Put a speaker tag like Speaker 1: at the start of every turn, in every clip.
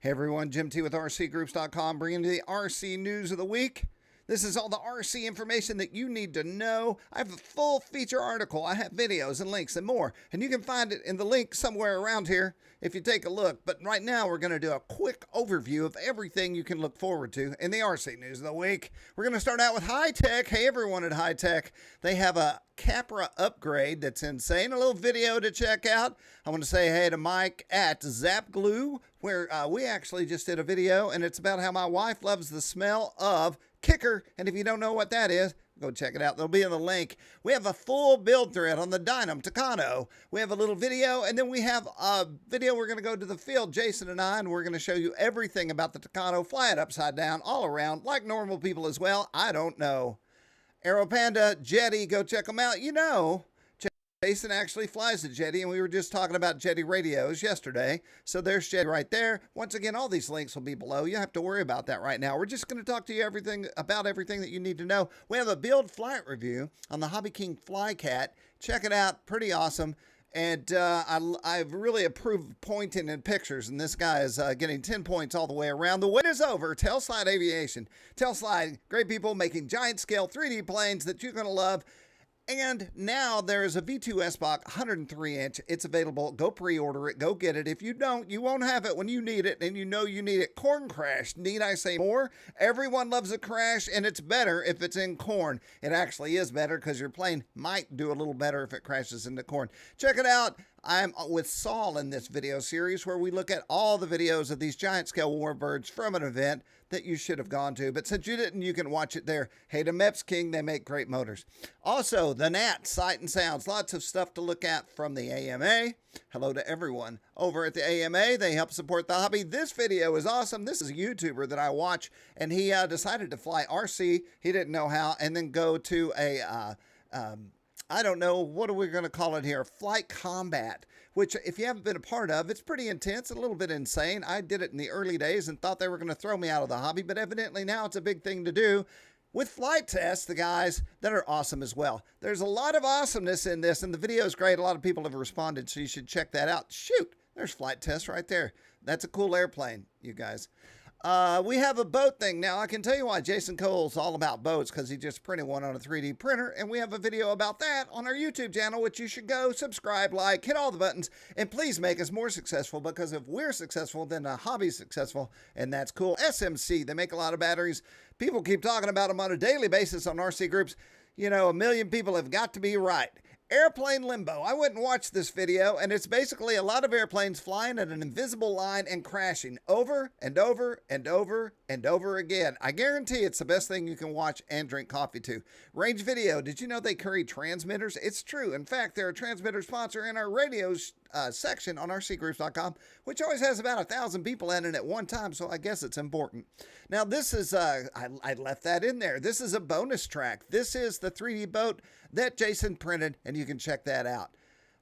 Speaker 1: Hey everyone, Jim T with RCGroups.com bringing you the RC News of the Week. This is all the RC information that you need to know. I have a full feature article. I have videos and links and more. And you can find it in the link somewhere around here if you take a look. But right now we're going to do a quick overview of everything you can look forward to in the RC News of the Week. We're going to start out with Hi-Tech. Hey everyone at Hi-Tech. They have a Capra upgrade that's insane. A little video to check out. I want to say hey to Mike at Zap Glue, where we actually just did a video, and it's about how my wife loves the smell of Kicker. And if you don't know what that is, go check it out. They'll be in the link. We have a full build thread on the Dynam Tucano. We have a little video, and then we have a video. We're going to go to the field, Jason and I, and we're going to show you everything about the Tucano. Fly it upside down, all around, like normal people as well. I don't know. Aero Panda, Jetty, go check them out. You know, Jason actually flies the Jetty, and we were just talking about Jetty radios yesterday. So there's Jetty right there. Once again, all these links will be below. You don't have to worry about that right now. We're just going to talk to you about everything that you need to know. We have a build flight review on the Hobby King Flycat. Check it out. Pretty awesome. And I really approve pointing in pictures, and this guy is getting 10 points all the way around. The wait is over. Telslide Aviation. Telslide, great people making giant scale 3D planes that you're going to love. And now there is a V2 SBOC 103-inch. It's available. Go pre-order it. Go get it. If you don't, you won't have it when you need it, and you know you need it. Corn Crash. Need I say more? Everyone loves a crash, and it's better if it's in corn. It actually is better because your plane might do a little better if it crashes into corn. Check it out. I'm with Saul in this video series where we look at all the videos of these giant scale warbirds from an event that you should have gone to. But since you didn't, you can watch it there. Hey to Meps King, they make great motors. Also, the Nat Sight and Sounds. Lots of stuff to look at from the AMA. Hello to everyone over at the AMA. They help support the hobby. This video is awesome. This is a YouTuber that I watch, and he decided to fly RC. He didn't know how, and then go to a I don't know, what are we going to call it here? Flight combat, which if you haven't been a part of, it's pretty intense, a little bit insane. I did it in the early days and thought they were going to throw me out of the hobby, but evidently now it's a big thing to do with flight tests, the guys that are awesome as well. There's a lot of awesomeness in this, and the video is great. A lot of people have responded, so you should check that out. Shoot, there's flight tests right there. That's a cool airplane, you guys. We have a boat thing now. I can tell you why Jason Cole's all about boats, because he just printed one on a 3D printer, and we have a video about that on our YouTube channel, which you should go subscribe, like, hit all the buttons, and please make us more successful, because if we're successful, then the hobby's successful, and that's cool. SMC, they make a lot of batteries. People keep talking about them on a daily basis on RC Groups. You know, 1 million people have got to be right. Airplane Limbo. I went and watched this video, and it's basically a lot of airplanes flying at an invisible line and crashing over and over and over and over again. I guarantee it's the best thing you can watch and drink coffee to. Range Video. Did you know they carry transmitters? It's true. In fact, they're a transmitter sponsor in our radio section on rcgroups.com, which always has about 1,000 people in it at one time, so I guess it's important. Now, this is, I left that in there. This is a bonus track. This is the 3D boat that Jason printed, and you can check that out.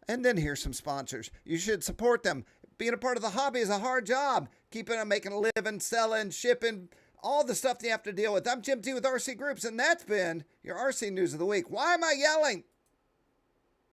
Speaker 1: And then here's some sponsors. You should support them. Being a part of the hobby is a hard job. Keeping them, making a living, selling, shipping, all the stuff you have to deal with. I'm Jim T with RC Groups, and that's been your RC News of the Week. Why am I yelling?